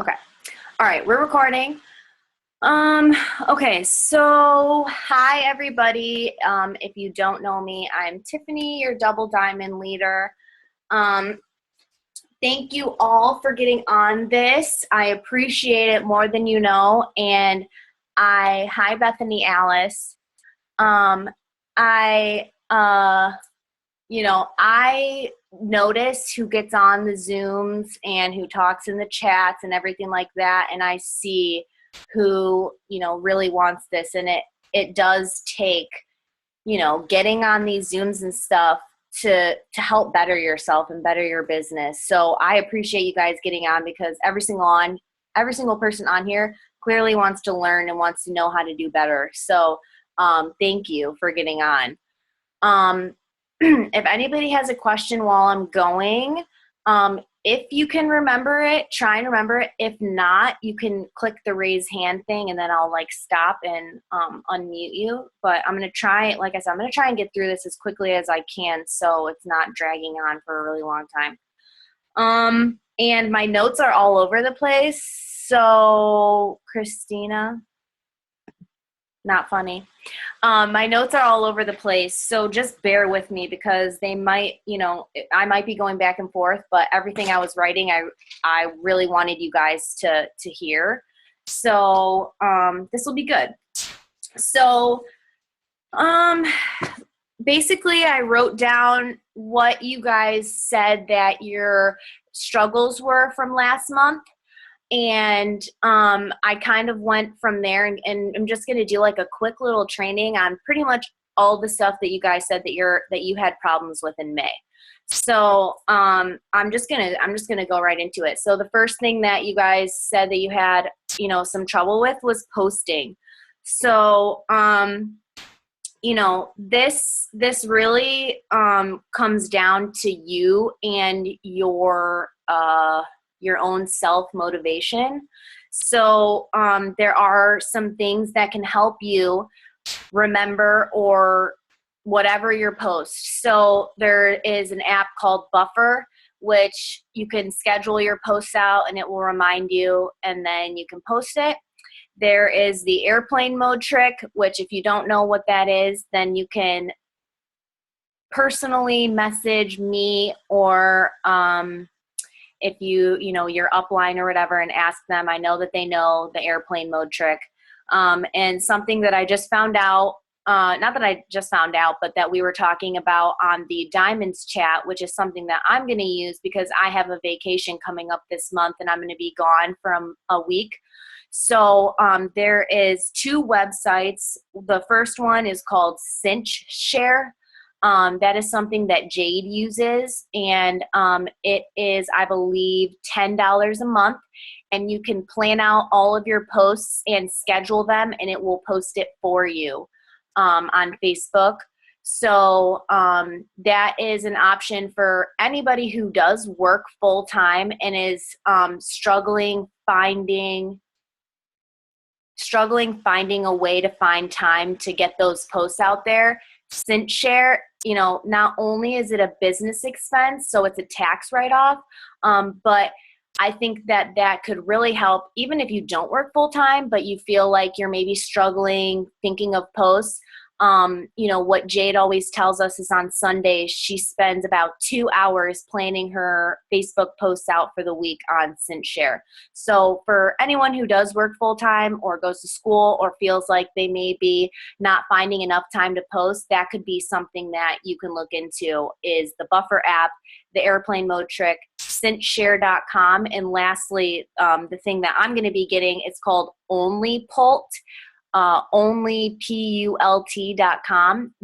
Okay. All right, we're recording. Um, okay, so hi everybody. If you don't know me, I'm Tiffany, your double diamond leader. Um, Thank you all for getting on this. I appreciate it more than you know. And hi Bethany Alice. Um, I I notice who gets on the Zooms and who talks in the chats and everything like that, and I see who, really wants this. And it does take, getting on these Zooms and stuff to help better yourself and better your business. So I appreciate you guys getting on because every single person on here clearly wants to learn and wants to know how to do better. So thank you for getting on. Um, if anybody has a question while I'm going, if you can remember it, try and remember it. If not, you can click the raise hand thing and then I'll stop and unmute you. But I'm going to try, like I said, I'm going to try and get through this as quickly as I can so it's not dragging on for a really long time. And my notes are all over the place. So, Christina, not funny. My notes are all over the place, so just bear with me because they might, I might be going back and forth, but everything I was writing, I really wanted you guys to hear. So this will be good. So basically, I wrote down what you guys said that your struggles were from last month. And I kind of went from there, and I'm just going to do like a quick little training on pretty much all the stuff that you guys said that you had problems with in May. So I'm just gonna go right into it. So the first thing that you guys said that you had, some trouble with was posting. So this really comes down to you and your own self-motivation. So there are some things that can help you remember or whatever your post. So there is an app called Buffer, which you can schedule your posts out and it will remind you, and then you can post it. There is the airplane mode trick, which if you don't know what that is, then you can personally message me or if your upline or whatever and ask them. I know that they know the airplane mode trick. And something that I just found out, not that I just found out, but that we were talking about on the Diamonds chat, which is something that I'm going to use because I have a vacation coming up this month and I'm going to be gone for a week. So there is two websites. The first one is called Cinch Share. That is something that Jade uses, and it is, I believe, $10 a month, and you can plan out all of your posts and schedule them, and it will post it for you on Facebook. So that is an option for anybody who does work full-time and is struggling finding a way to find time to get those posts out there. Share, not only is it a business expense, so it's a tax write-off, but I think that could really help even if you don't work full-time, but you feel like you're maybe struggling thinking of posts. What Jade always tells us is on Sundays, she spends about 2 hours planning her Facebook posts out for the week on ScentShare. So for anyone who does work full-time or goes to school or feels like they may be not finding enough time to post, that could be something that you can look into is the Buffer app, the airplane mode trick, scentshare.com, and lastly, the thing that I'm going to be getting, it's called OnlyPult. OnlyPult.com.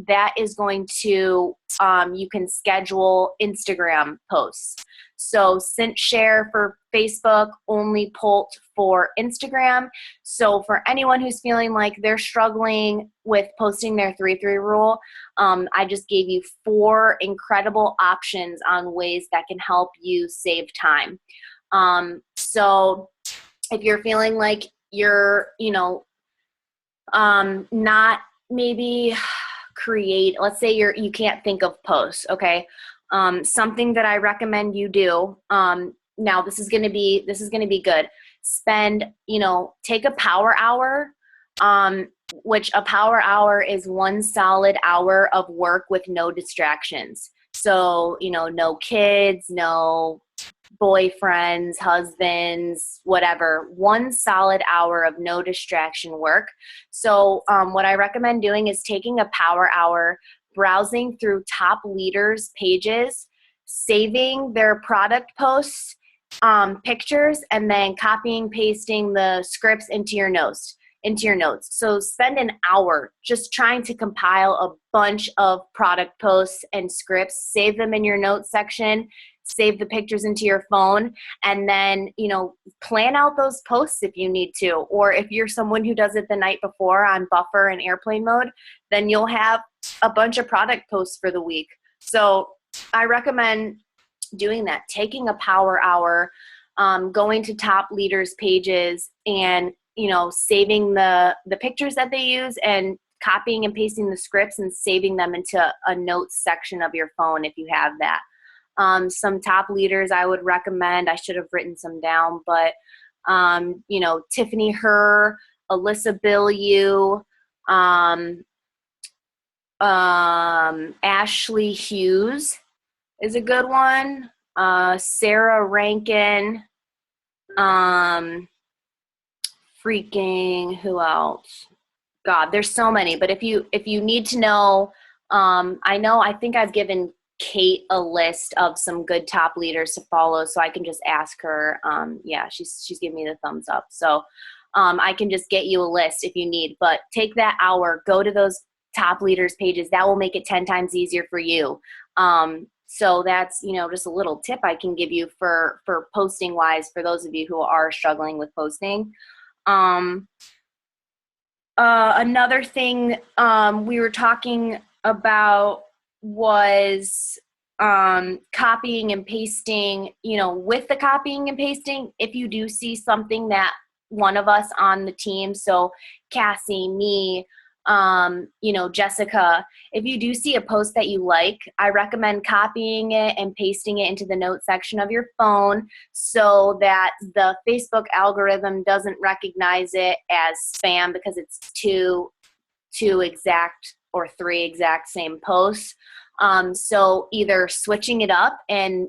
That is going to, you can schedule Instagram posts. So ScentShare for Facebook, OnlyPult for Instagram. So for anyone who's feeling like they're struggling with posting their 3-3 rule, I just gave you 4 incredible options on ways that can help you save time. So if you're feeling like you're, not maybe let's say you can't think of posts, okay? Something that I recommend you do, now this is going to be good. spend, take a power hour, which a power hour is 1 solid hour of work with no distractions. So, no kids, no boyfriends, husbands, whatever, 1 solid hour of no distraction work. So what I recommend doing is taking a power hour, browsing through top leaders' pages, saving their product posts, pictures, and then copying, pasting the scripts into your notes. So spend an hour just trying to compile a bunch of product posts and scripts, save them in your notes section, save the pictures into your phone, and then, plan out those posts if you need to. Or if you're someone who does it the night before on buffer and airplane mode, then you'll have a bunch of product posts for the week. So I recommend doing that, taking a power hour, going to top leaders' pages and, saving the pictures that they use and copying and pasting the scripts and saving them into a notes section of your phone if you have that. Some top leaders I would recommend, I should have written some down, but, Tiffany Herr, Alyssa Bilyeu, Ashley Hughes is a good one. Sarah Rankin, who else? God, there's so many, but if you need to know, I think I've given Kate a list of some good top leaders to follow, so I can just ask her. She's giving me the thumbs up. So I can just get you a list if you need, but take that hour, go to those top leaders pages. That will make it 10 times easier for you. So that's, just a little tip I can give you for posting wise, for those of you who are struggling with posting. Another thing we were talking about was copying and pasting. With the copying and pasting, if you do see something that one of us on the team, so Cassie, me, Jessica, if you do see a post that you like, I recommend copying it and pasting it into the notes section of your phone so that the Facebook algorithm doesn't recognize it as spam because it's two exact or 3 exact same posts. So either switching it up and,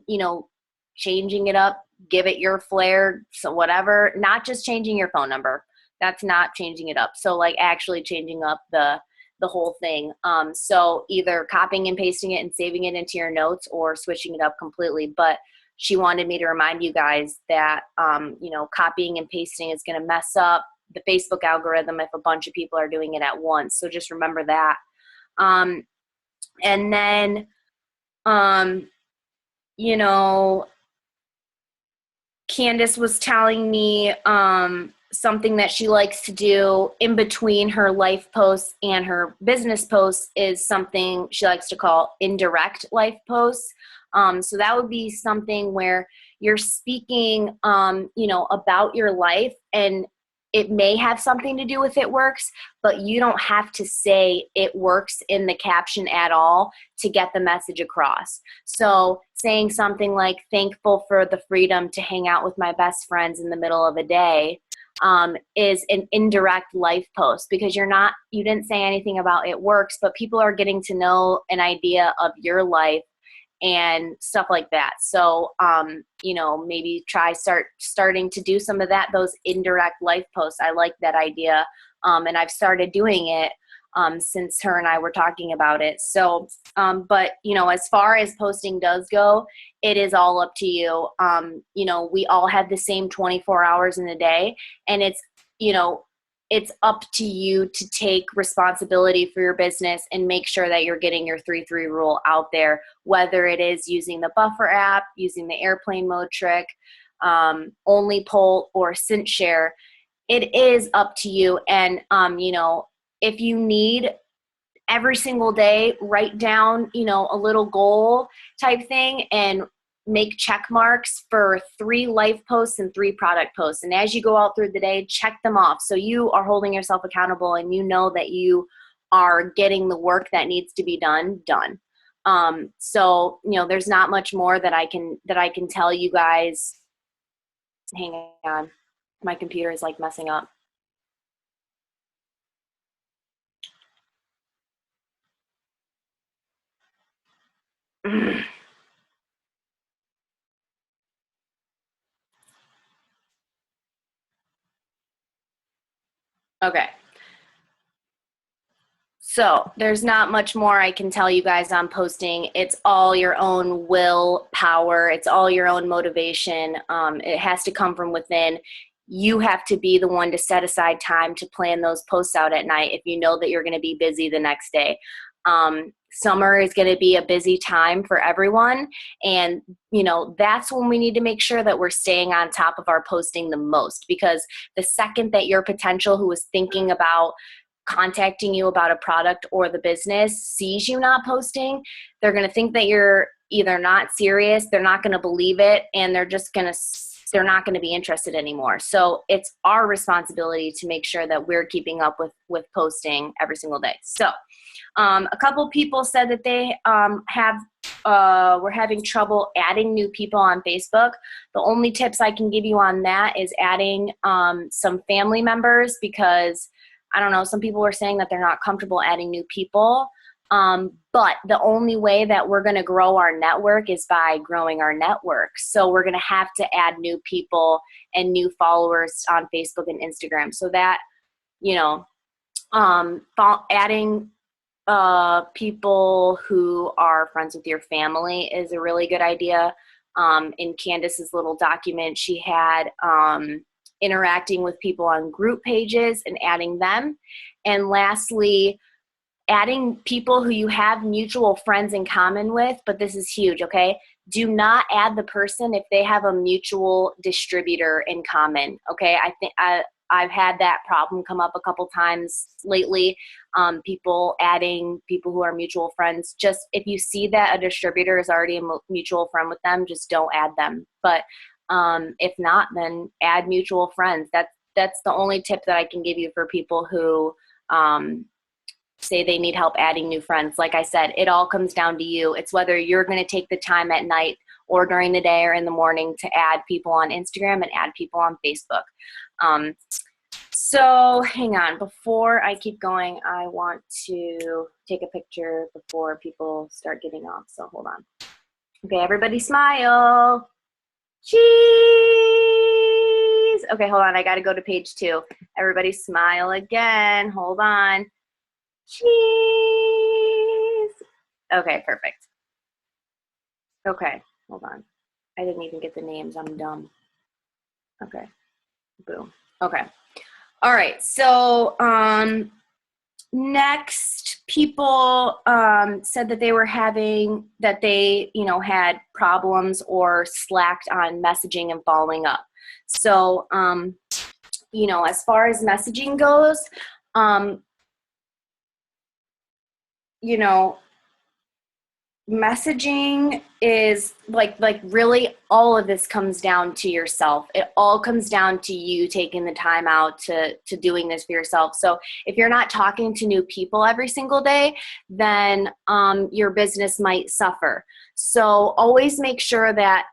changing it up, give it your flair, so whatever, not just changing your phone number. That's not changing it up. So like actually changing up the whole thing. So either copying and pasting it and saving it into your notes or switching it up completely. But she wanted me to remind you guys that, copying and pasting is going to mess up the Facebook algorithm if a bunch of people are doing it at once. So just remember that. And then, Candace was telling me, something that she likes to do in between her life posts and her business posts is something she likes to call indirect life posts. So that would be something where you're speaking, about your life, and it may have something to do with It Works, but you don't have to say It Works in the caption at all to get the message across. So saying something like, thankful for the freedom to hang out with my best friends in the middle of a day, is an indirect life post because you didn't say anything about It Works, but people are getting to know an idea of your life and stuff like that. So, maybe starting to do some of those indirect life posts. I like that idea. And I've started doing it, since her and I were talking about it. So, but, as far as posting does go, it is all up to you. We all have the same 24 hours in a day, and it's up to you to take responsibility for your business and make sure that you're getting your 3-3 rule out there, whether it is using the Buffer app, using the airplane mode trick, OnlyPoll, or CintShare. It is up to you. And, if you need every single day, write down, a little goal type thing and make check marks for 3 life posts and 3 product posts. And as you go out through the day, check them off. So you are holding yourself accountable and you know that you are getting the work that needs to be done. So, there's not much more that I can tell you guys. Hang on. My computer is like messing up. Okay. So there's not much more I can tell you guys on posting. It's all your own willpower. It's all your own motivation. It has to come from within. You have to be the one to set aside time to plan those posts out at night if you know that you're going to be busy the next day. Summer is going to be a busy time for everyone. And, that's when we need to make sure that we're staying on top of our posting the most, because the second that your potential who is thinking about contacting you about a product or the business sees you not posting, they're going to think that you're either not serious, they're not going to believe it, and they're not going to be interested anymore. So it's our responsibility to make sure that we're keeping up with posting every single day. So a couple people said that they were having trouble adding new people on Facebook. The only tips I can give you on that is adding some family members, because I don't know, some people were saying that they're not comfortable adding new people. But the only way that we're going to grow our network is by growing our network. So we're going to have to add new people and new followers on Facebook and Instagram. So that, adding people who are friends with your family is a really good idea. In Candace's little document, she had interacting with people on group pages and adding them. And lastly, adding people who you have mutual friends in common with, but this is huge, okay? Do not add the person if they have a mutual distributor in common, okay? I've had that problem come up a couple times lately. People adding people who are mutual friends. Just if you see that a distributor is already a mutual friend with them, just don't add them. But if not, then add mutual friends. That's the only tip that I can give you for people who say they need help adding new friends. Like I said, it all comes down to you. It's whether you're going to take the time at night or during the day or in the morning to add people on Instagram and add people on Facebook. So hang on, before I keep going, I want to take a picture before people start getting off. So hold on. Okay, everybody smile. Cheese. Okay, hold on. I got to go to page 2. Everybody smile again. Hold on. Cheese. Okay, perfect. Okay, hold on. I didn't even get the names. I'm dumb. Okay. Boom. Okay. All right. So next, people said that they were had problems or slacked on messaging and following up. So, as far as messaging goes, messaging is like really all of this comes down to yourself. It all comes down to you taking the time out to doing this for yourself. So if you're not talking to new people every single day, then your business might suffer. So always make sure that,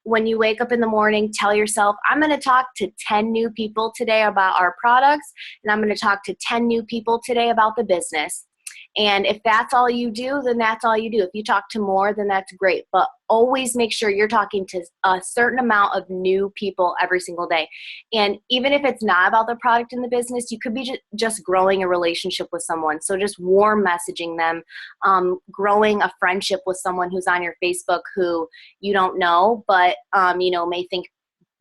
when you wake up in the morning, tell yourself, I'm going to talk to 10 new people today about our products, and I'm going to talk to 10 new people today about the business. And if that's all you do, then that's all you do. If you talk to more, then that's great. But always make sure you're talking to a certain amount of new people every single day. And even if it's not about the product in the business, you could be just growing a relationship with someone. So just warm messaging them, growing a friendship with someone who's on your Facebook who you don't know, but, may think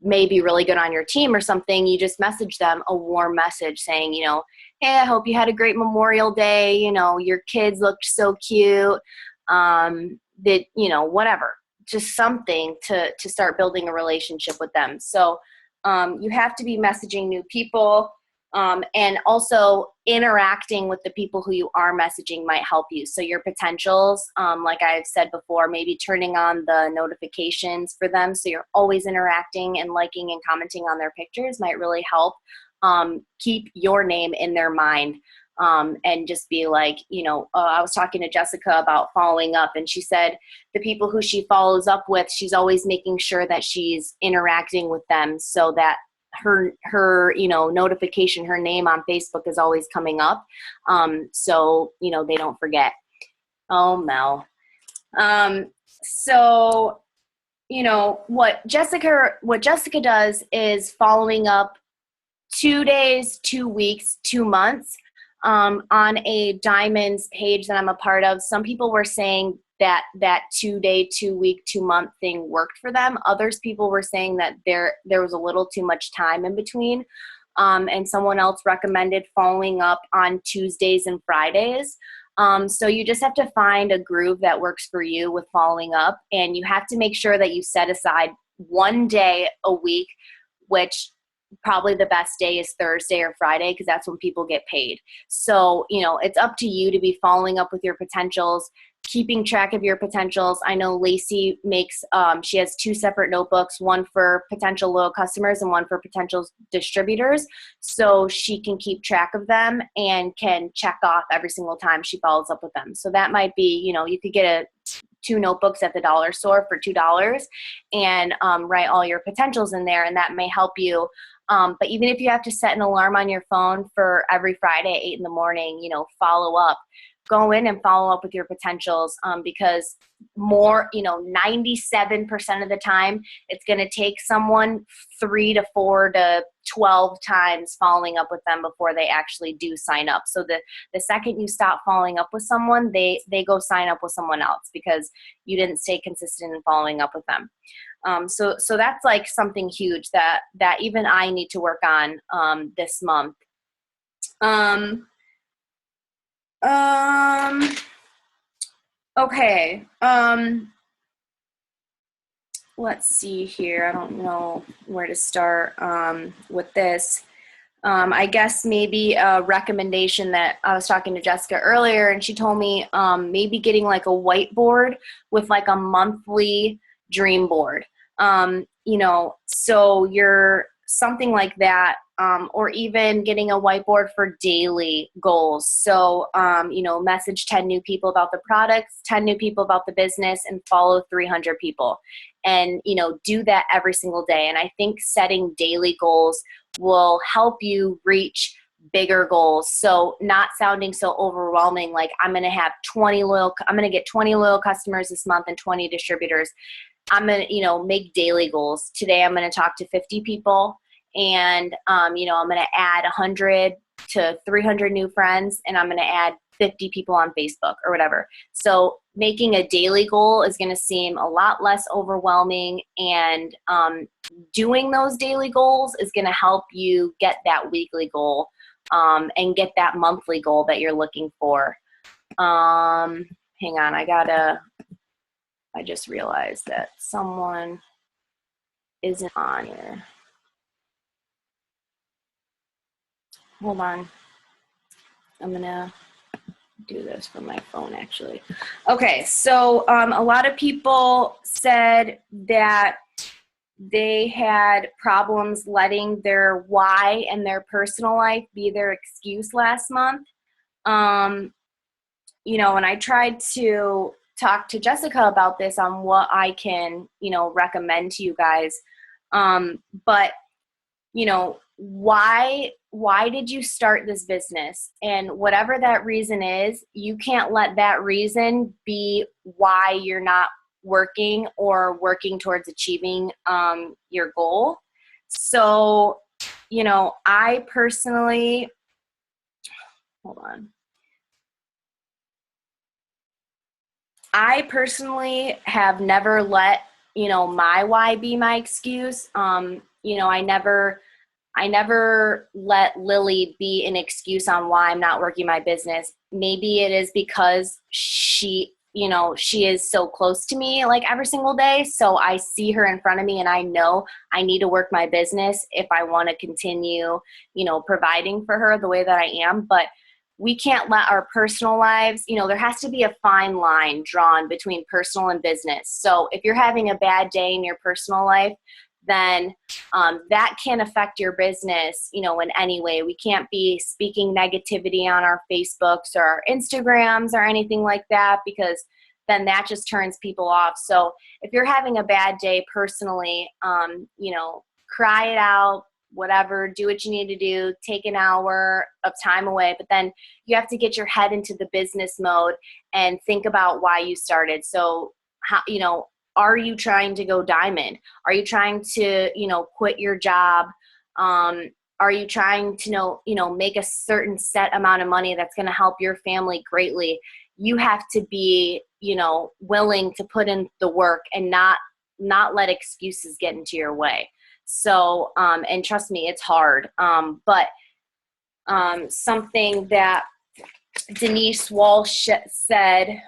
may be really good on your team or something. You just message them a warm message saying, hey, I hope you had a great Memorial Day. Your kids looked so cute. Whatever, just something to start building a relationship with them. So you have to be messaging new people, and also interacting with the people who you are messaging might help you. So your potentials, like I've said before, maybe turning on the notifications for them so you're always interacting and liking and commenting on their pictures might really help keep your name in their mind. And just be like, I was talking to Jessica about following up, and she said the people who she follows up with, she's always making sure that she's interacting with them so that her notification, her name on Facebook is always coming up. So they don't forget. Oh, Mel. So what Jessica does is following up 2 days, 2 weeks, 2 months on a Diamonds page that I'm a part of. Some people were saying that 2 day, 2 week, 2 month thing worked for them. Others people were saying that there was a little too much time in between. And someone else recommended following up on Tuesdays and Fridays. So you just have to find a groove that works for you with following up, and you have to make sure that you set aside 1 day a week, which probably the best day is Thursday or Friday, because that's when people get paid. So, it's up to you to be following up with your potentials, keeping track of your potentials. I know Lacey makes, she has 2 separate notebooks, one for potential loyal customers and one for potential distributors. So she can keep track of them and can check off every single time she follows up with them. So that might be, you could get 2 notebooks at the dollar store for $2 and write all your potentials in there, and that may help you. But even if you have to set an alarm on your phone for every Friday at 8 in the morning, follow up. Go in and follow up with your potentials, because 97% of the time, it's going to take someone 3 to 4 to 12 times following up with them before they actually do sign up. So the second you stop following up with someone, they go sign up with someone else because you didn't stay consistent in following up with them. So that's like something huge that even I need to work on this month. Okay. Let's see here. I don't know where to start with this. I guess maybe a recommendation that I was talking to Jessica earlier, and she told me maybe getting like a whiteboard with like a monthly dream board. So you're something like that, or even getting a whiteboard for daily goals. So, message 10 new people about the products, 10 new people about the business, and follow 300 people. And, do that every single day. And I think setting daily goals will help you reach bigger goals. So not sounding so overwhelming, like I'm going to get 20 loyal customers this month and 20 distributors. I'm going to, make daily goals. Today, I'm going to talk to 50 people, and, I'm going to add 100 to 300 new friends, and I'm going to add 50 people on Facebook or whatever. So making a daily goal is going to seem a lot less overwhelming, and doing those daily goals is going to help you get that weekly goal and get that monthly goal that you're looking for. Hang on, I just realized that someone isn't on here. Hold on. I'm going to do this from my phone, actually. Okay, so a lot of people said that they had problems letting their why and their personal life be their excuse last month. And I tried to talk to Jessica about this on what I can, recommend to you guys. But, why did you start this business? And whatever that reason is, you can't let that reason be why you're not working or working towards achieving your goal. So, I personally, hold on. I personally have never let, my why be my excuse. I never let Lily be an excuse on why I'm not working my business. Maybe it is because she is so close to me like every single day. So I see her in front of me and I know I need to work my business if I want to continue, providing for her the way that I am. But we can't let our personal lives, there has to be a fine line drawn between personal and business. So if you're having a bad day in your personal life, then that can affect your business, in any way. We can't be speaking negativity on our Facebooks or our Instagrams or anything like that, because then that just turns people off. So if you're having a bad day personally, cry it out, whatever, do what you need to do, take an hour of time away, but then you have to get your head into the business mode and think about why you started. So, how, are you trying to go diamond? Are you trying to, quit your job? Are you trying to make a certain set amount of money that's going to help your family greatly? You have to be, willing to put in the work and not let excuses get into your way. So, and trust me, it's hard. But something that Denise Walsh said,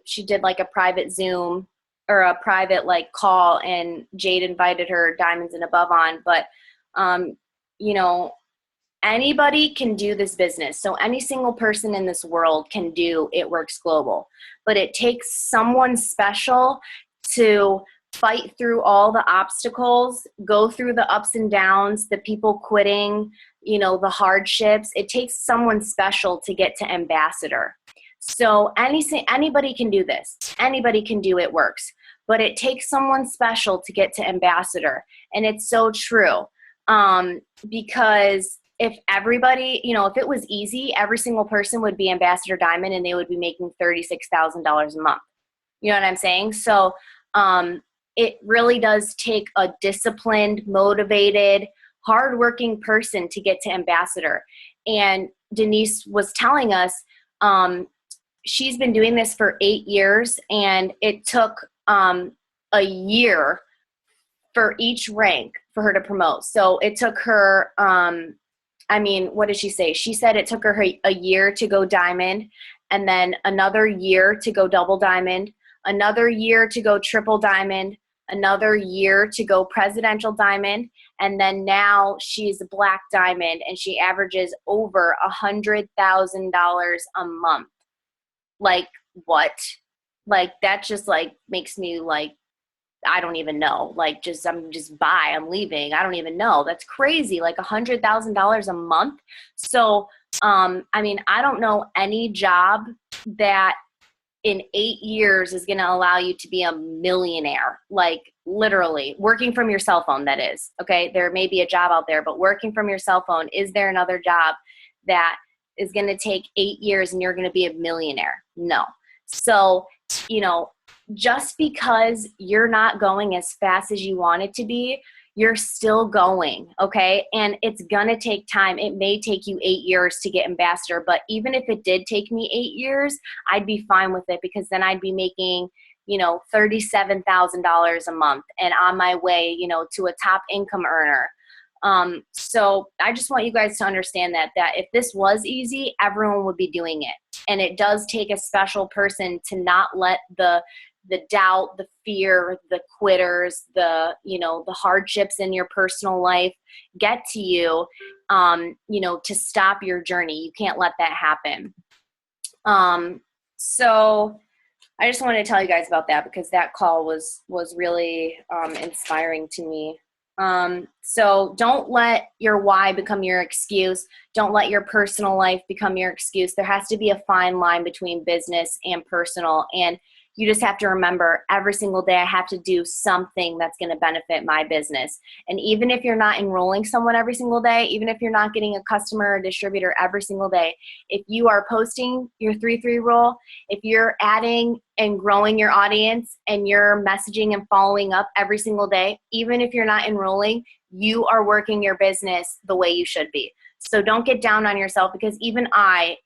she did like a private Zoom or a private like call, and Jade invited her Diamonds and Above on, but anybody can do this business. So any single person in this world can do It Works Global, but it takes someone special to fight through all the obstacles, go through the ups and downs, the people quitting, the hardships. It takes someone special to get to ambassador. So anybody can do this. Anybody can do It Works, but it takes someone special to get to ambassador. And it's so true. Because if everybody, if it was easy, every single person would be ambassador diamond and they would be making $36,000 a month. You know what I'm saying? So, it really does take a disciplined, motivated, hardworking person to get to ambassador. And Denise was telling us, she's been doing this for 8 years, and it took a year for each rank for her to promote. So it took her, what did she say? She said it took her a year to go diamond, and then another year to go double diamond, another year to go triple diamond, another year to go presidential diamond, and then now she's a black diamond, and she averages over $100,000 a month. Like, what? Like, that just like makes me like, I don't even know. Like, I'm leaving. I don't even know. That's crazy. Like $100,000 a month. So, I don't know any job that in 8 years is going to allow you to be a millionaire. Like, literally working from your cell phone. That is, okay. There may be a job out there, but working from your cell phone, is there another job that is going to take 8 years and you're going to be a millionaire? No. So, just because you're not going as fast as you want it to be, you're still going, okay? And it's gonna take time. It may take you 8 years to get ambassador, but even if it did take me 8 years, I'd be fine with it, because then I'd be making, $37,000 a month and on my way, to a top income earner. So I just want you guys to understand that if this was easy, everyone would be doing it. And it does take a special person to not let the doubt, the fear, the quitters, the hardships in your personal life get to you, to stop your journey. You can't let that happen. So I just wanted to tell you guys about that, because that call was really inspiring to me. So don't let your why become your excuse. Don't let your personal life become your excuse. There has to be a fine line between business and personal. And you just have to remember, every single day I have to do something that's going to benefit my business. And even if you're not enrolling someone every single day, even if you're not getting a customer or distributor every single day, if you are posting your 3-3 rule, if you're adding and growing your audience and you're messaging and following up every single day, even if you're not enrolling, you are working your business the way you should be. So don't get down on yourself, because even I'll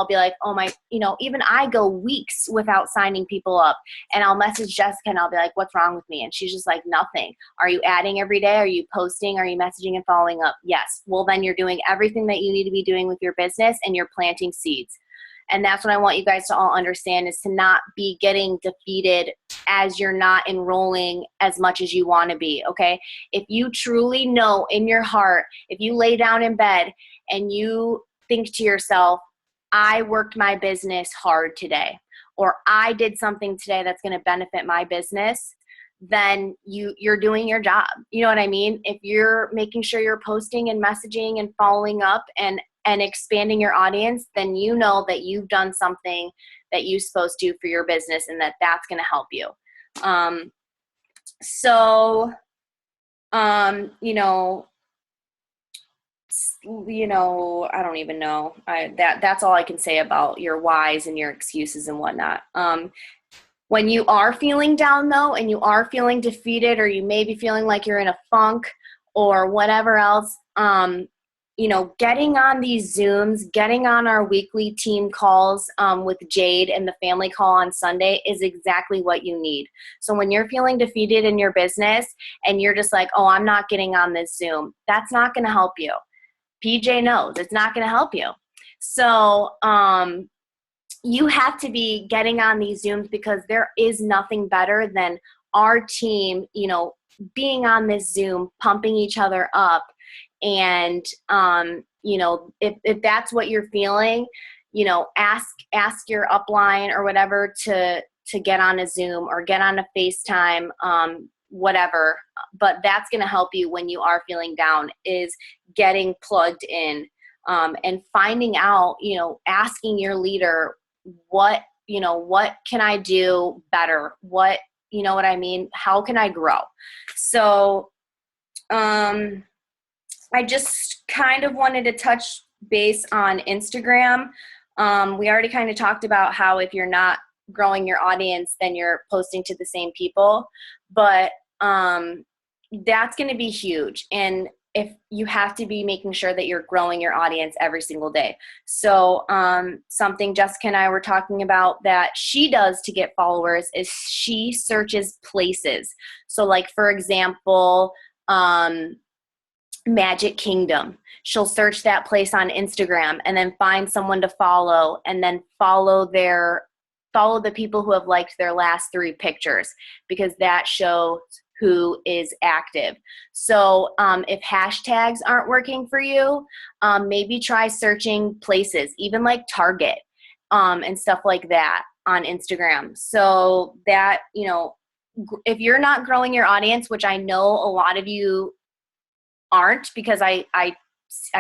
be like, oh my, even I go weeks without signing people up, and I'll message Jessica and I'll be like, what's wrong with me? And she's just like, nothing. Are you adding every day? Are you posting? Are you messaging and following up? Yes. Well, then you're doing everything that you need to be doing with your business, and you're planting seeds. And that's what I want you guys to all understand, is to not be getting defeated as you're not enrolling as much as you want to be, okay? If you truly know in your heart, if you lay down in bed and you think to yourself, I worked my business hard today, or I did something today that's going to benefit my business, then you're doing your job. You know what I mean? If you're making sure you're posting and messaging and following up and expanding your audience, then you know that you've done something that you're supposed to for your business, and that's going to help you. So You know, I don't even know. That's all I can say about your whys and your excuses and whatnot. When you are feeling down though, and you are feeling defeated, or you may be feeling like you're in a funk or whatever else, getting on these Zooms, getting on our weekly team calls with Jade and the family call on Sunday is exactly what you need. So when you're feeling defeated in your business and you're just like, oh, I'm not getting on this Zoom, that's not going to help you. PJ knows it's not going to help you. So you have to be getting on these Zooms, because there is nothing better than our team, being on this Zoom, pumping each other up. And, if that's what you're feeling, ask your upline or whatever to get on a Zoom or get on a FaceTime, whatever. But that's going to help you when you are feeling down, is getting plugged in, and finding out, asking your leader, what can I do better? What I mean? How can I grow? So, I just kind of wanted to touch base on Instagram. We already kind of talked about how if you're not growing your audience, then you're posting to the same people. But that's going to be huge. And if you have to be making sure that you're growing your audience every single day. So something Jessica and I were talking about that she does to get followers is she searches places. So like, for example, Magic Kingdom. She'll search that place on Instagram and then find someone to follow, and then follow the people who have liked their last 3 pictures, because that shows who is active. So if hashtags aren't working for you, maybe try searching places, even like Target, and stuff like that on Instagram. So that, if you're not growing your audience, which I know a lot of you aren't, because I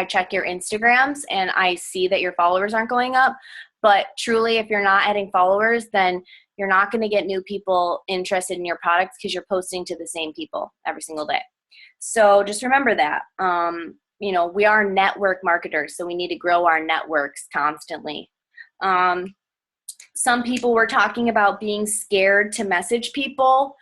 check your Instagrams and I see that your followers aren't going up. But truly, if you're not adding followers, then you're not going to get new people interested in your products, because you're posting to the same people every single day. So just remember that. We are network marketers, so we need to grow our networks constantly. Some people were talking about being scared to message people,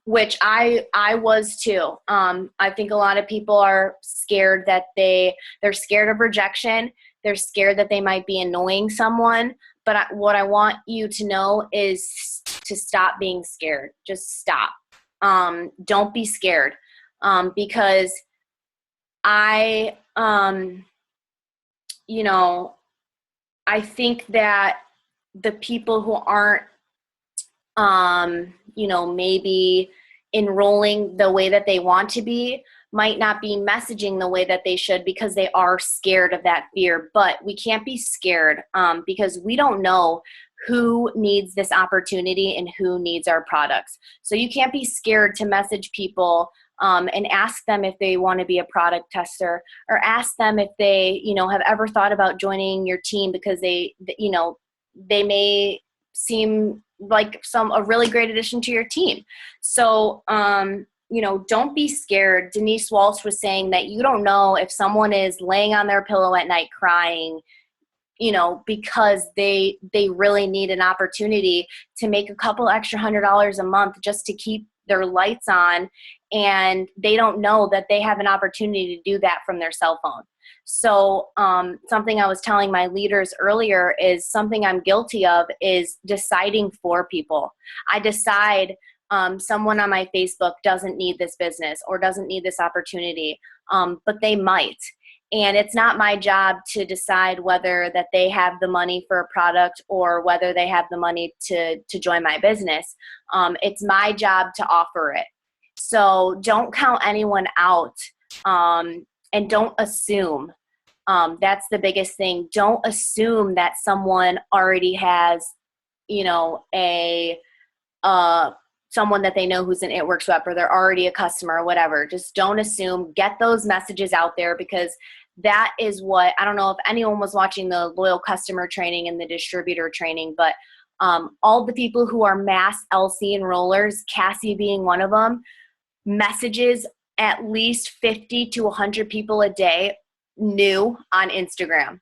which I was too. I think a lot of people are scared that they're scared of rejection. They're scared that they might be annoying someone. But what I want you to know is to stop being scared. Just stop. Don't be scared, because I think that the people who aren't, maybe enrolling the way that they want to be, might not be messaging the way that they should, because they are scared of that fear. But we can't be scared, because we don't know who needs this opportunity and who needs our products. So you can't be scared to message people, and ask them if they want to be a product tester, or ask them if they, have ever thought about joining your team, because they may seem like a really great addition to your team. So, don't be scared. Denise Walsh was saying that you don't know if someone is laying on their pillow at night crying, because they really need an opportunity to make a couple extra $100 a month just to keep their lights on, and they don't know that they have an opportunity to do that from their cell phone. So something I was telling my leaders earlier is something I'm guilty of is deciding for people. I decide someone on my Facebook doesn't need this business or doesn't need this opportunity, but they might. And it's not my job to decide whether that they have the money for a product or whether they have the money to join my business. It's my job to offer it. So don't count anyone out, and don't assume. That's the biggest thing. Don't assume that someone already has, someone that they know who's an It Works rep, or they're already a customer or whatever. Just don't assume. Get those messages out there, because that is what, I don't know if anyone was watching the loyal customer training and the distributor training, but all the people who are mass LC enrollers, Cassie being one of them, messages at least 50 to 100 people a day new on Instagram.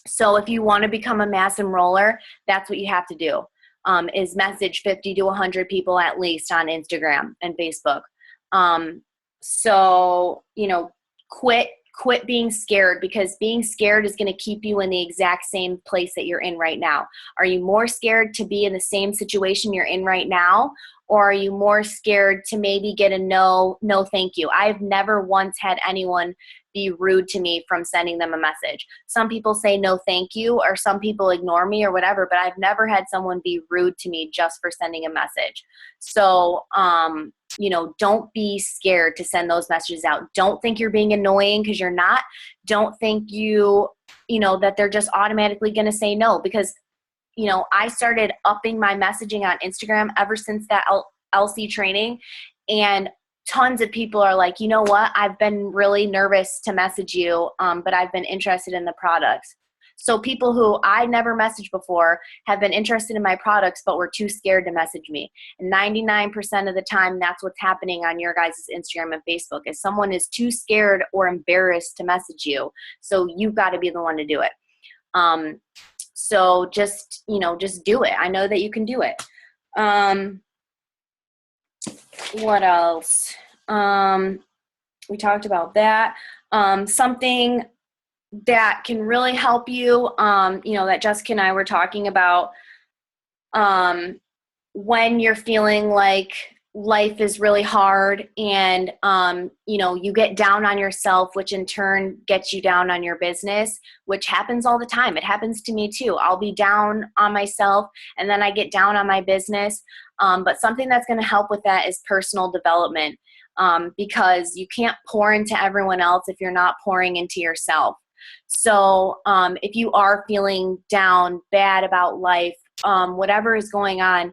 So if you want to become a mass enroller, that's what you have to do, is message 50 to 100 people at least on Instagram and Facebook. So, quit being scared, because being scared is going to keep you in the exact same place that you're in right now. Are you more scared to be in the same situation you're in right now? Or are you more scared to maybe get a no thank you? I've never once had anyone be rude to me from sending them a message. Some people say no thank you, or some people ignore me or whatever, but I've never had someone be rude to me just for sending a message. So, don't be scared to send those messages out. Don't think you're being annoying, because you're not. Don't think that they're just automatically going to say no, because I started upping my messaging on Instagram ever since that LC training, and tons of people are like, you know what, I've been really nervous to message you, but I've been interested in the products. So people who I never messaged before have been interested in my products, but were too scared to message me. And 99% of the time, that's what's happening on your guys' Instagram and Facebook, is someone is too scared or embarrassed to message you. So you've got to be the one to do it. So just do it. I know that you can do it. What else? We talked about that. Something that can really help you, that Jessica and I were talking about, when you're feeling like life is really hard and, you get down on yourself, which in turn gets you down on your business, which happens all the time. It happens to me too. I'll be down on myself and then I get down on my business. But something that's going to help with that is personal development, because you can't pour into everyone else if you're not pouring into yourself. So if you are feeling down, bad about life, whatever is going on,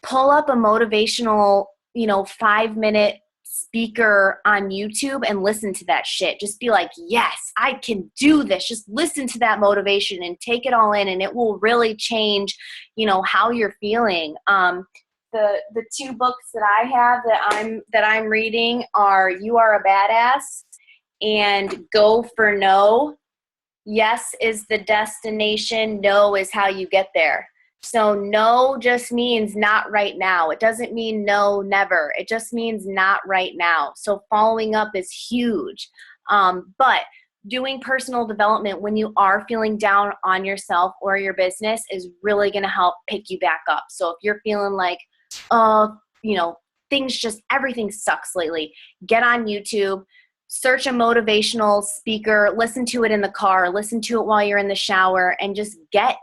pull up a motivational, 5-minute speaker on YouTube and listen to that shit. Just be like, yes, I can do this. Just listen to that motivation and take it all in, and it will really change, how you're feeling. The two books that I have that I'm reading are You Are a Badass and Go for No. Yes is the destination. No is how you get there. So no just means not right now. It doesn't mean no, never. It just means not right now. So following up is huge. But doing personal development when you are feeling down on yourself or your business is really going to help pick you back up. So if you're feeling like, everything sucks lately, get on YouTube, search a motivational speaker, listen to it in the car, listen to it while you're in the shower, and just get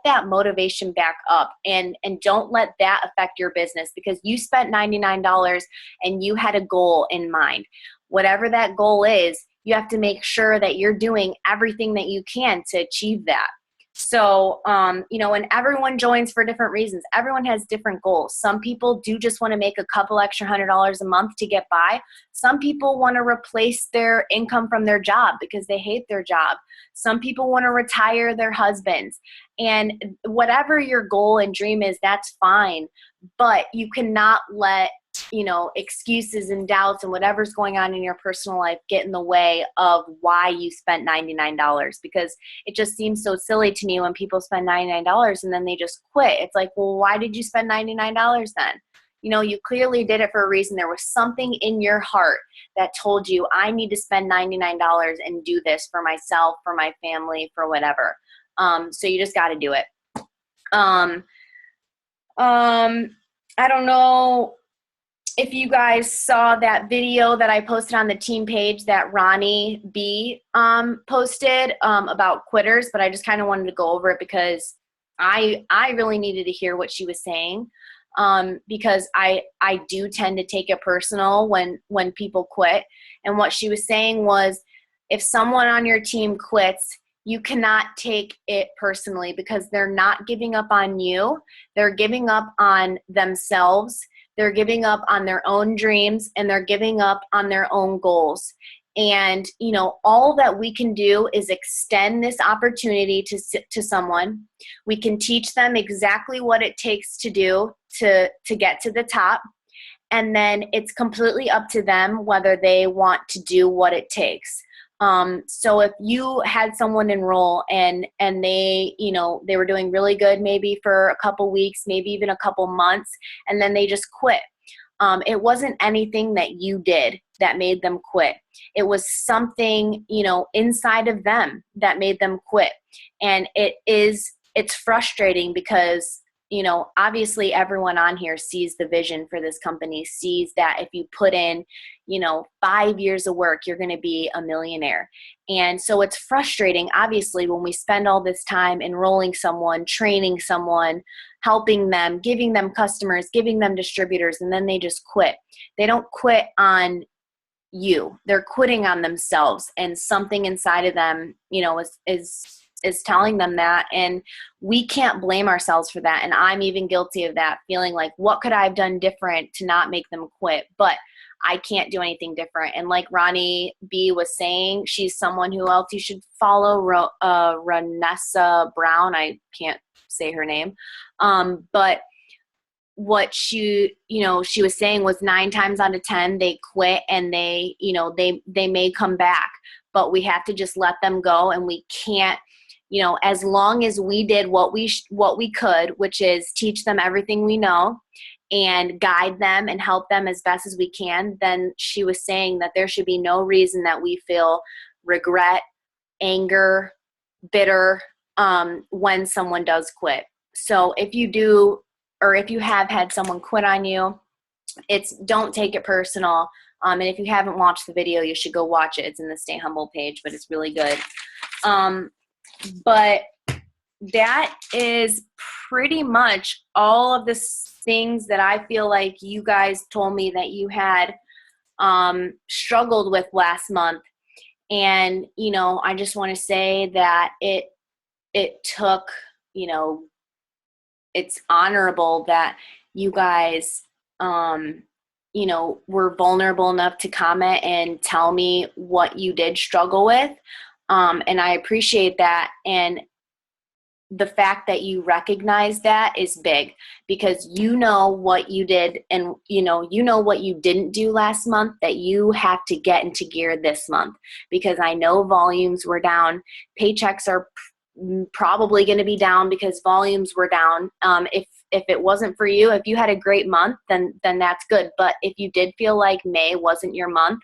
that motivation back up, and don't let that affect your business, because you spent $99 and you had a goal in mind. Whatever that goal is, you have to make sure that you're doing everything that you can to achieve that. So, and everyone joins for different reasons. Everyone has different goals. Some people do just want to make a couple extra $100 a month to get by. Some people want to replace their income from their job because they hate their job. Some people want to retire their husbands. And whatever your goal and dream is, that's fine. But you cannot let excuses and doubts and whatever's going on in your personal life get in the way of why you spent $99, because it just seems so silly to me when people spend $99 and then they just quit. It's like, well, why did you spend $99 then? You clearly did it for a reason. There was something in your heart that told you, I need to spend $99 and do this for myself, for my family, for whatever. So you just got to do it. I don't know if you guys saw that video that I posted on the team page that Ronnie B posted about quitters, but I just kind of wanted to go over it because I really needed to hear what she was saying, because I do tend to take it personal when people quit. And what she was saying was, if someone on your team quits, you cannot take it personally, because they're not giving up on you. They're giving up on themselves. They're giving up on their own dreams, and they're giving up on their own goals. And, all that we can do is extend this opportunity to someone. We can teach them exactly what it takes to do to get to the top. and then it's completely up to them whether they want to do what it takes. So if you had someone enroll and they, they were doing really good maybe for a couple weeks, maybe even a couple months, and then they just quit. It wasn't anything that you did that made them quit. It was something, inside of them that made them quit. And it's frustrating because, obviously everyone on here sees the vision for this company, sees that if you put in, 5 years of work, you're going to be a millionaire. And so it's frustrating, obviously, when we spend all this time enrolling someone, training someone, helping them, giving them customers, giving them distributors, and then they just quit. They don't quit on you. They're quitting on themselves, and something inside of them, is telling them that, and we can't blame ourselves for that. And I'm even guilty of that, feeling like, what could I have done different to not make them quit? But I can't do anything different. And like Ronnie B was saying, she's someone who else you should follow, Ranessa Brown. I can't say her name. But what she was saying was 9 times out of 10, they quit, and they may come back, but we have to just let them go. And we can't, as long as we did what we could, which is teach them everything we know and guide them and help them as best as we can, then she was saying that there should be no reason that we feel regret, anger, bitter, when someone does quit. So if you do, or if you have had someone quit on you, don't take it personal. And if you haven't watched the video, you should go watch it. It's in the Stay Humble page, but it's really good. But that is pretty much all of the things that I feel like you guys told me that you had struggled with last month. And, I just want to say that it took, it's honorable that you guys, were vulnerable enough to comment and tell me what you did struggle with. And I appreciate that. And the fact that you recognize that is big, because you know what you did, and what you didn't do last month that you have to get into gear this month, because I know volumes were down. Paychecks are probably going to be down because volumes were down. If it wasn't for you, if you had a great month, then that's good. But if you did feel like May wasn't your month,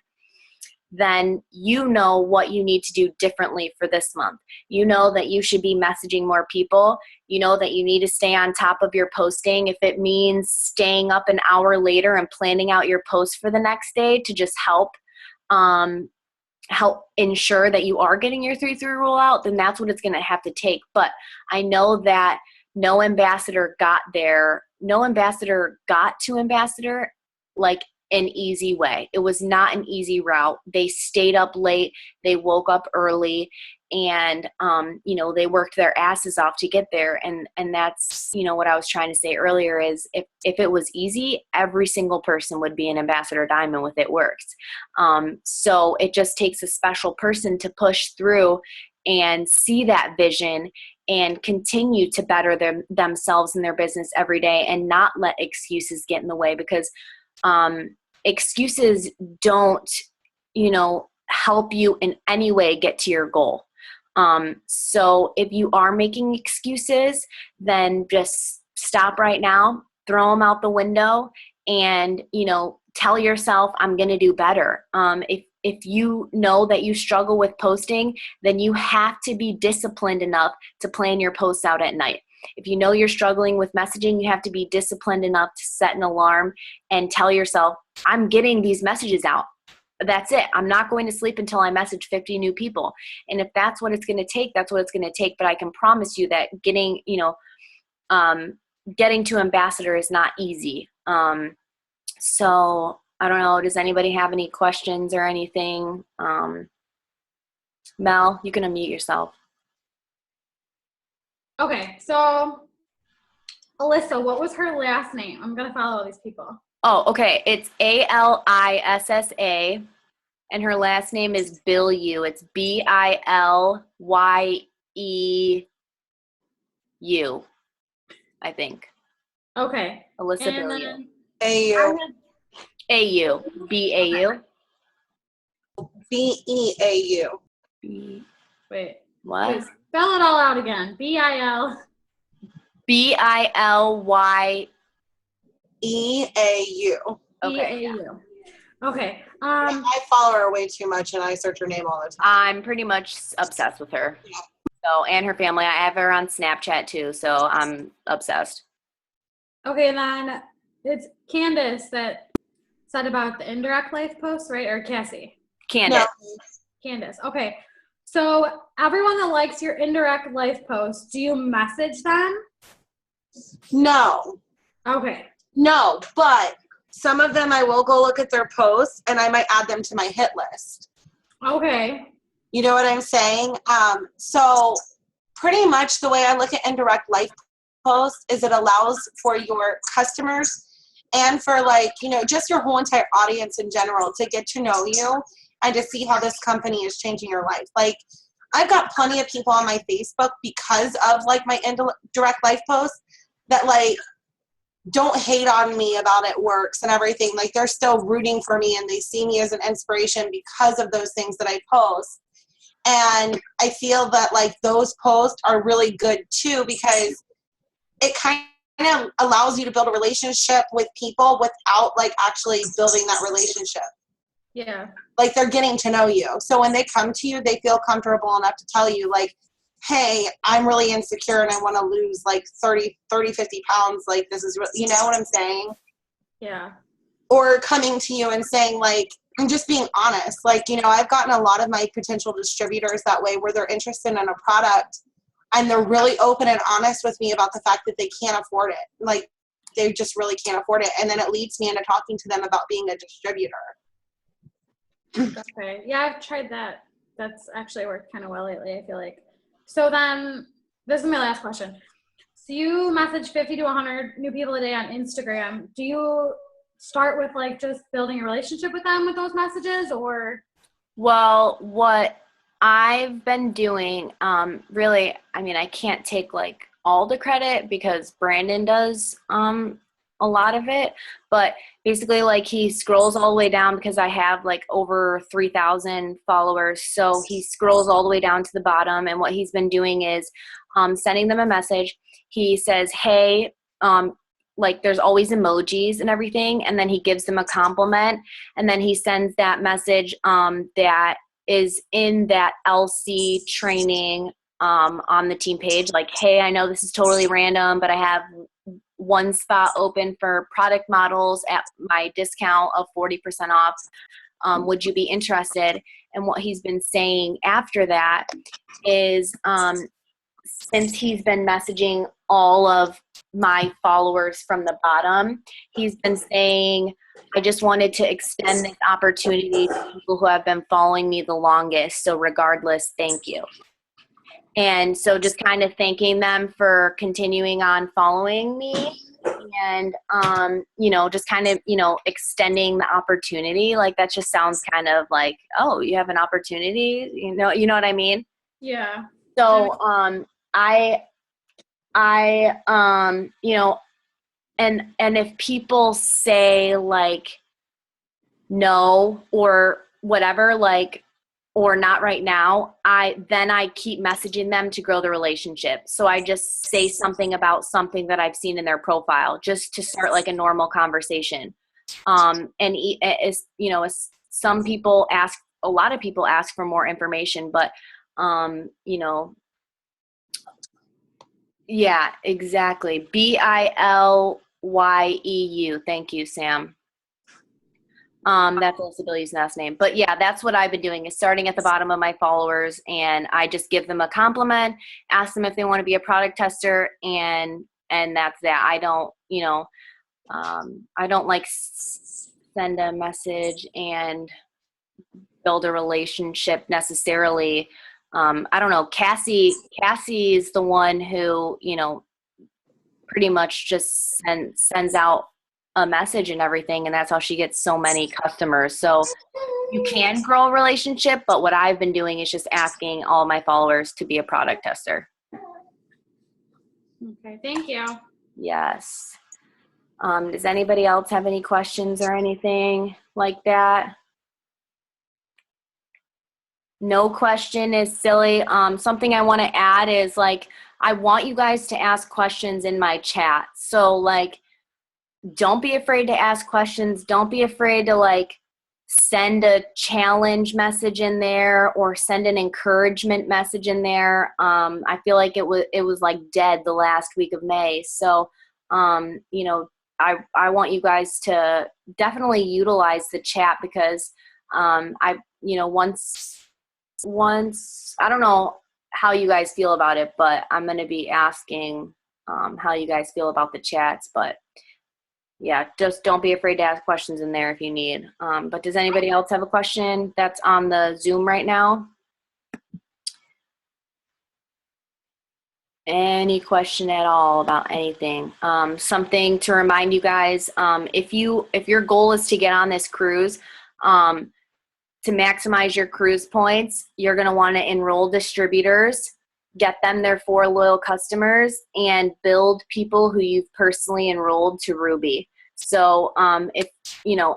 then you know what you need to do differently for this month. You know that you should be messaging more people. You know that you need to stay on top of your posting. If it means staying up an hour later and planning out your post for the next day to just help ensure that you are getting your 3-3 rule out, then that's what it's going to have to take. But I know that no ambassador got to ambassador like an easy way. It was not an easy route. They stayed up late, they woke up early, and they worked their asses off to get there. And that's what I was trying to say earlier is if it was easy, every single person would be an Ambassador Diamond with It Works. So it just takes a special person to push through and see that vision and continue to better themselves in their business every day, and not let excuses get in the way, because excuses don't, help you in any way get to your goal. So if you are making excuses, then just stop right now, throw them out the window, and, tell yourself, I'm going to do better. If you know that you struggle with posting, then you have to be disciplined enough to plan your posts out at night. If you know you're struggling with messaging, you have to be disciplined enough to set an alarm and tell yourself, I'm getting these messages out. That's it. I'm not going to sleep until I message 50 new people. And if that's what it's going to take, that's what it's going to take. But I can promise you that getting to ambassador is not easy. So I don't know. Does anybody have any questions or anything? Mel, you can unmute yourself. Okay, so Alyssa, what was her last name? I'm going to follow all these people. Oh, okay. It's Alissa, and her last name is Bilyeu. It's Bilyeuu, I think. Okay. Alyssa Bilyeu. A-U. B-A-U. Beau. B- Wait, what? spell it all out again. B-I-L. B-I-L-Y. EAU. Okay. E-A-U. Okay. I follow her way too much, and I search her name all the time. I'm pretty much obsessed with her. Yeah. So, and her family. I have her on Snapchat too, so I'm obsessed. Okay, then it's Candace that said about the indirect life post, right? Or Cassie? Candace. No. Candace. Okay. So everyone that likes your indirect life post, do you message them? No. Okay. No, but some of them I will go look at their posts, and I might add them to my hit list. Okay. You know what I'm saying? So pretty much the way I look at indirect life posts is it allows for your customers and for just your whole entire audience in general to get to know you and to see how this company is changing your life. Like, I've got plenty of people on my Facebook because of my indirect life posts that don't hate on me about it works and everything. Like, they're still rooting for me and they see me as an inspiration because of those things that I post. And I feel that those posts are really good too, because it kind of allows you to build a relationship with people without actually building that relationship. Yeah. They're getting to know you. So when they come to you, they feel comfortable enough to tell you hey, I'm really insecure and I want to lose 30, 50 pounds. This is really, you know what I'm saying? Yeah. Or coming to you and saying and just being honest. I've gotten a lot of my potential distributors that way, where they're interested in a product and they're really open and honest with me about the fact that they can't afford it. They just really can't afford it. And then it leads me into talking to them about being a distributor. Okay. Yeah, I've tried that. That's actually worked kind of well lately, I feel like. So then, this is my last question. So you message 50 to 100 new people a day on Instagram. Do you start with just building a relationship with them with those messages, or? Well, what I've been doing, really, I mean, I can't take all the credit because Brandon does a lot of it, but basically he scrolls all the way down because I have over 3,000 followers. So he scrolls all the way down to the bottom, and what he's been doing is sending them a message. He says, hey, there's always emojis and everything, and then he gives them a compliment, and then he sends that message that is in that LC training on the team page, hey, I know this is totally random, but I have one spot open for product models at my discount of 40% off. Would you be interested? And what he's been saying after that is since he's been messaging all of my followers from the bottom, he's been saying, I just wanted to extend this opportunity to people who have been following me the longest. So regardless, thank you. And so just kind of thanking them for continuing on following me and, just kind of, extending the opportunity. That just sounds kind of oh, you have an opportunity, you know what I mean? Yeah. So, and if people say no or whatever, or not right now, I keep messaging them to grow the relationship. So I just say something about something that I've seen in their profile just to start a normal conversation. And as some people ask, a lot of people ask for more information, but yeah, exactly. Bilyeu. Thank you, Sam. That's also Billy's last name. But yeah, that's what I've been doing, is starting at the bottom of my followers, and I just give them a compliment, ask them if they want to be a product tester, and that's that. I don't, I don't send a message and build a relationship necessarily. I don't know. Cassie is the one who, pretty much just sends out a message and everything, and that's how she gets so many customers. So you can grow a relationship, but what I've been doing is just asking all my followers to be a product tester. Okay, thank you. Yes. Does anybody else have any questions or anything like that? No question is silly. Something I want to add is like, I want you guys to ask questions in my chat. So like, don't be afraid to ask questions. Don't be afraid to like send a challenge message in there or send an encouragement message in there. I feel like it was like dead the last week of May. So, you know, I want you guys to definitely utilize the chat because once I don't know how you guys feel about it, but I'm going to be asking how you guys feel about the chats. But yeah, just don't be afraid to ask questions in there if you need. But does anybody else have a question that's on the Zoom right now? Any question at all about anything? Something to remind you guys, if your goal is to get on this cruise, to maximize your cruise points, you're going to want to enroll distributors, get them their 4 loyal customers, and build people who you've personally enrolled to Ruby. So if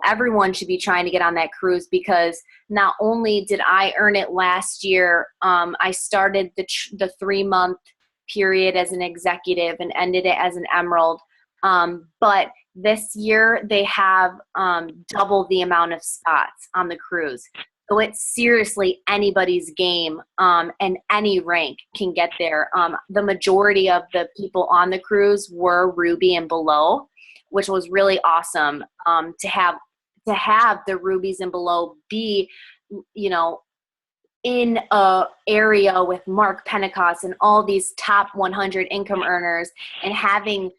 everyone should be trying to get on that cruise, because not only did I earn it last year, I started the 3-month period as an executive and ended it as an emerald. But this year they have double the amount of spots on the cruise. So it's seriously anybody's game, and any rank can get there. The majority of the people on the cruise were Ruby and below, which was really awesome to have the Rubies and below be, in a area with Mark Pentecost and all these top 100 income earners and having,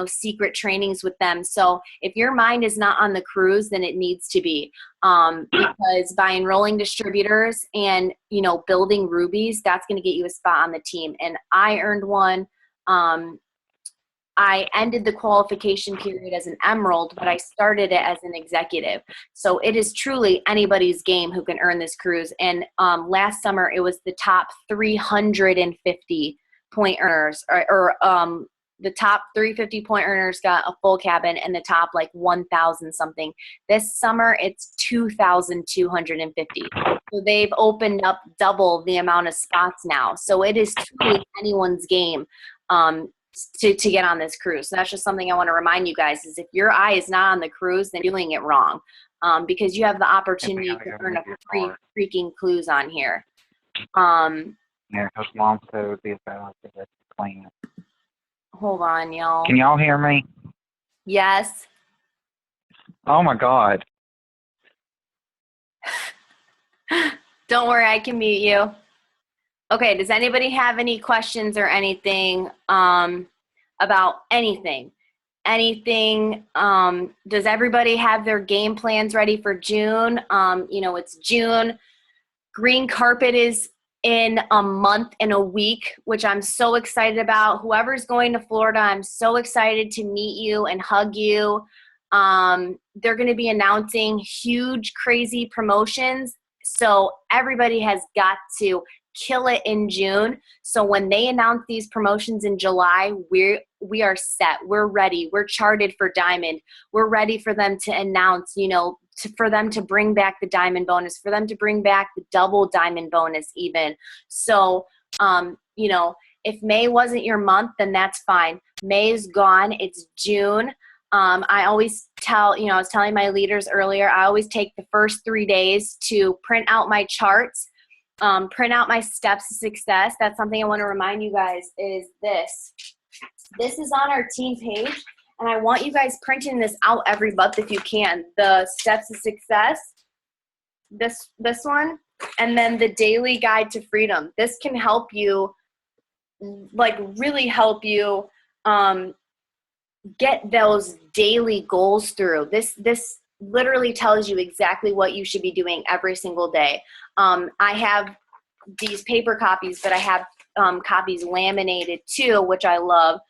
secret trainings with them. So if your mind is not on the cruise, then it needs to be, because by enrolling distributors and, building Rubies, that's going to get you a spot on the team. And I earned one. I ended the qualification period as an emerald, but I started it as an executive. So it is truly anybody's game who can earn this cruise. And last summer, it was the top 350 point earners, or the top 350 point earners got a full cabin, and the top 1,000 something. This summer, it's 2,250. So they've opened up double the amount of spots now. So it is truly anyone's game. To get on this cruise. So that's just something I want to remind you guys is if your eye is not on the cruise, then you're doing it wrong, because you have the opportunity to earn a free freaking cruise on here. Yeah, because Mom said it would be a bad idea to clean it. Hold on, y'all. Can y'all hear me? Yes. Oh my God. Don't worry, I can mute you. Okay, does anybody have any questions or anything about anything? Does everybody have their game plans ready for June? It's June. Green carpet is in a month and a week, which I'm so excited about. Whoever's going to Florida, I'm so excited to meet you and hug you. They're going to be announcing huge, crazy promotions. So everybody has got to kill it in June. So when they announce these promotions in July, we are set. We're ready. We're charted for Diamond. We're ready for them to announce, for them to bring back the Diamond bonus, for them to bring back the double Diamond bonus even. So, if May wasn't your month, then that's fine. May is gone. It's June. I always tell, I was telling my leaders earlier, I always take the first 3 days to print out my charts, print out my steps to success. That's something I want to remind you guys is this. This is on our team page, and I want you guys printing this out every month if you can. The steps to success, this one, and then the daily guide to freedom. This can help you, really help you get those daily goals through. This literally tells you exactly what you should be doing every single day. I have these paper copies, but I have copies laminated too, which I love.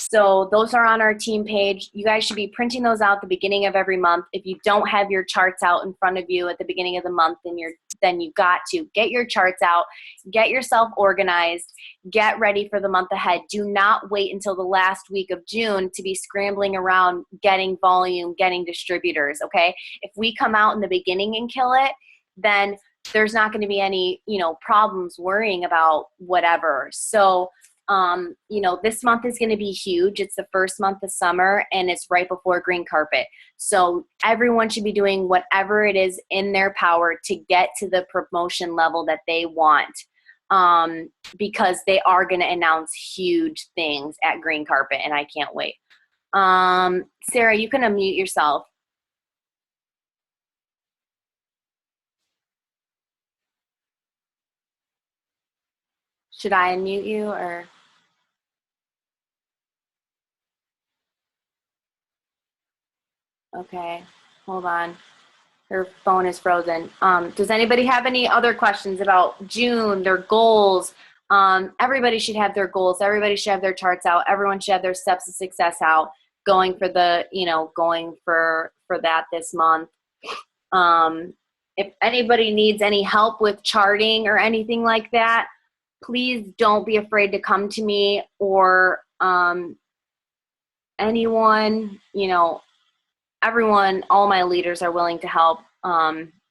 So those are on our team page. You guys should be printing those out at the beginning of every month. If you don't have your charts out in front of you at the beginning of the month, then you got to get your charts out, get yourself organized, get ready for the month ahead. Do not wait until the last week of June to be scrambling around getting volume, getting distributors, okay? If we come out in the beginning and kill it, then there's not going to be any, problems worrying about whatever. So this month is going to be huge. It's the first month of summer and it's right before green carpet. So everyone should be doing whatever it is in their power to get to the promotion level that they want, because they are going to announce huge things at green carpet and I can't wait. Sarah, you can unmute yourself. Should I unmute you or? Okay, hold on. Her phone is frozen. Does anybody have any other questions about June, their goals? Everybody should have their goals. Everybody should have their charts out. Everyone should have their steps to success out, going for that this month. If anybody needs any help with charting or anything like that, please don't be afraid to come to me or anyone, everyone, all my leaders are willing to help.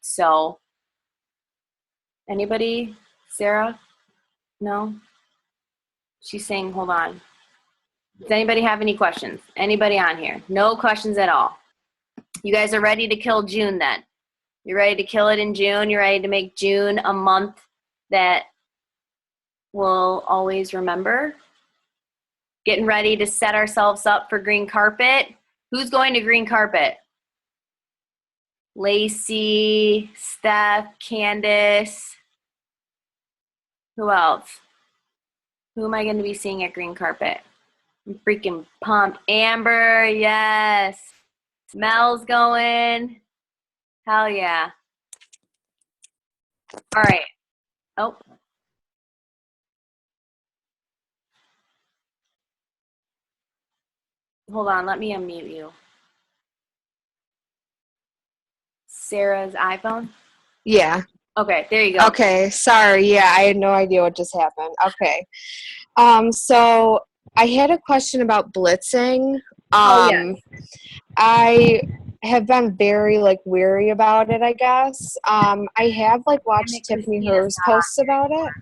So anybody? Sarah? No? She's saying, hold on. Does anybody have any questions? Anybody on here? No questions at all. You guys are ready to kill June then? You're ready to kill it in June? You're ready to make June a month that we'll always remember? Getting ready to set ourselves up for green carpet. Who's going to green carpet? Lacey, Steph, Candace. Who else? Who am I going to be seeing at green carpet? I'm freaking pumped. Amber, yes. Mel's going. Hell yeah. All right. Oh. Hold on, let me unmute you. Sarah's iPhone? Yeah. Okay, there you go. Okay, sorry. Yeah, I had no idea what just happened. Okay. So I had a question about blitzing. Yeah. I have been very weary about it, I guess. I have watched Tiffany Hers posts about it.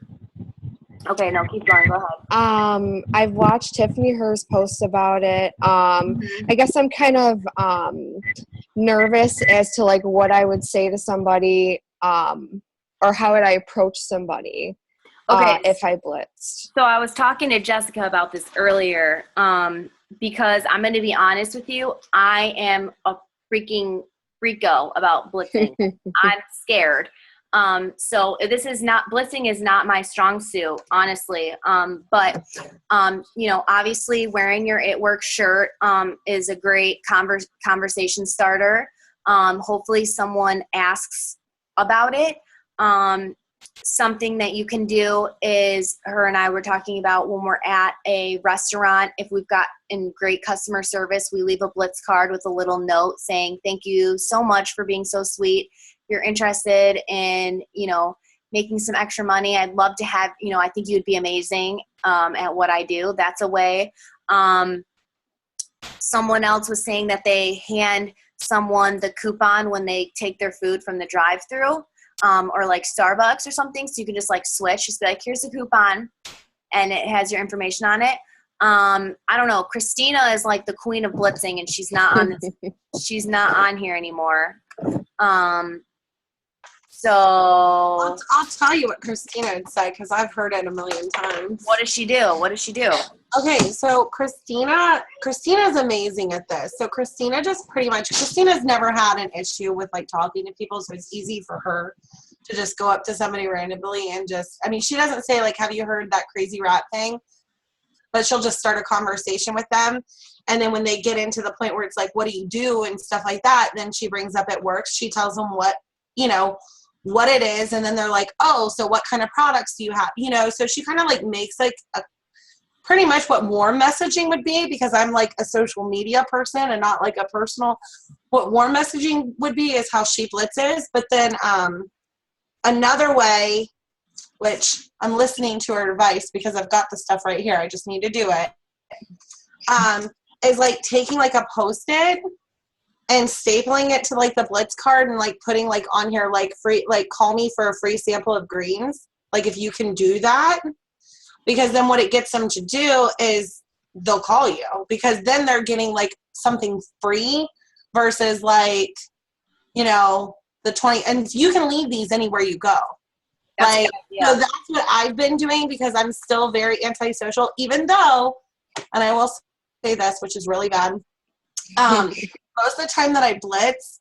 Okay, no, keep going. Go ahead. I've watched Tiffany Hers posts about it. I guess I'm kind of nervous as to what I would say to somebody, or how would I approach somebody if I blitzed. So I was talking to Jessica about this earlier, because I'm going to be honest with you. I am a freaking freako about blitzing. I'm scared. So blitzing is not my strong suit, honestly. But obviously wearing your It Works shirt, is a great conversation starter. Hopefully someone asks about it. Something that you can do is, her and I were talking about when we're at a restaurant, if we've got in great customer service, we leave a blitz card with a little note saying, thank you so much for being so sweet. You're interested in, making some extra money. I'd love to have, I think you'd be amazing at what I do. That's a way. Someone else was saying that they hand someone the coupon when they take their food from the drive-thru, or Starbucks or something. So you can just switch, just be like, here's the coupon and it has your information on it. I don't know. Christina is the queen of blitzing and she's not on this, she's not on here anymore. So I'll tell you what Christina would say because I've heard it a million times. What does she do? Okay, so Christina's amazing at this. So Christina's never had an issue with talking to people, so it's easy for her to just go up to somebody randomly and she doesn't say have you heard that crazy rat thing? But she'll just start a conversation with them. And then when they get into the point where it's what do you do and stuff like that, then she brings up It Works. She tells them what it is. And then they're like, oh, so what kind of products do you have? So she kind of makes a pretty much what warm messaging would be, because I'm like a social media person and not like a personal. What warm messaging would be is how she blitzes. But then another way, which I'm listening to her advice because I've got the stuff right here, I just need to do it, is like taking like a Post-it and stapling it to like the Blitz card and like putting like on here like free, like call me for a free sample of greens. Like if you can do that, because then what it gets them to do is they'll call you, because then they're getting like something free versus like, you know, the 20, and you can leave these anywhere you go. That's Like, a good idea. so that's what I've been doing, because I'm still very antisocial, even though, and I will say this, which is really bad. Most of the time that I blitz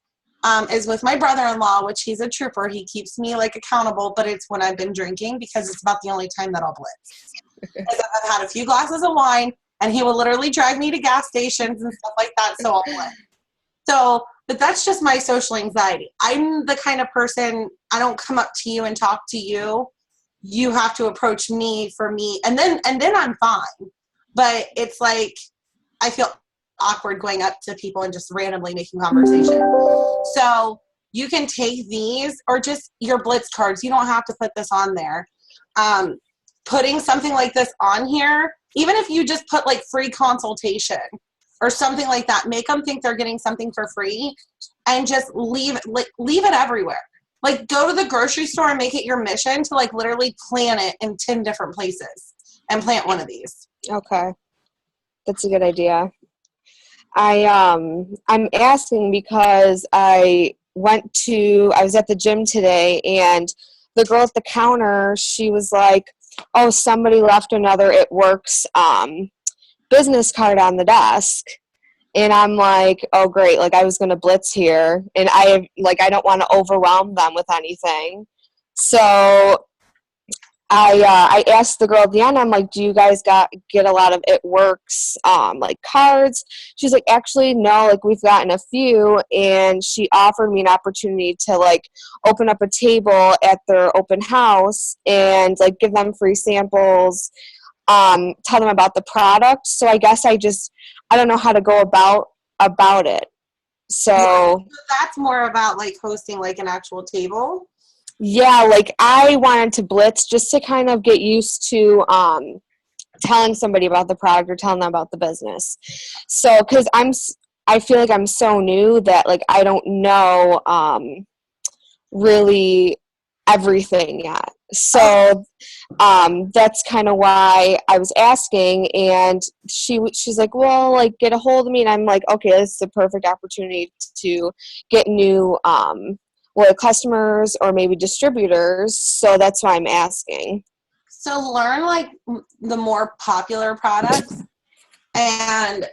is with my brother-in-law, which he's a trooper. He keeps me like accountable, but it's when I've been drinking, because it's about the only time that I'll blitz. Because I've had a few glasses of wine, and he will literally drag me to gas stations and stuff like that, so I'll blitz. So, but that's just my social anxiety. I'm the kind of person, I don't come up to you and talk to you. You have to approach me for me, and then I'm fine. But it's like I feel awkward going up to people and just randomly making conversation. So you can take these or just your Blitz cards. You don't have to put this on there. Putting something like this on here, even if you just put like free consultation or something like that, make them think they're getting something for free, and just leave it everywhere. Like go to the grocery store and make it your mission to like literally plant it in 10 different places and plant one of these. Okay. That's a good idea. I'm asking because I was at the gym today, and the girl at the counter, she was like, oh, somebody left another It Works business card on the desk. And I'm like, oh, great. Like I was going to blitz here, and I don't want to overwhelm them with anything. So I asked the girl at the end, I'm like, do you guys get a lot of It Works like cards? She's like, actually, no, like we've gotten a few. And she offered me an opportunity to like open up a table at their open house and like give them free samples, tell them about the product. So I guess I don't know how to go about it. So that's more about like hosting like an actual table. yeah, like I wanted to blitz just to kind of get used to telling somebody about the product or telling them about the business. So, because I feel like I'm so new that like I don't know really everything yet. So that's kind of why I was asking, and she's like, well, like get a hold of me, and I'm like, okay, this is a perfect opportunity to get new customers or maybe distributors. So that's why I'm asking. So learn like the more popular products and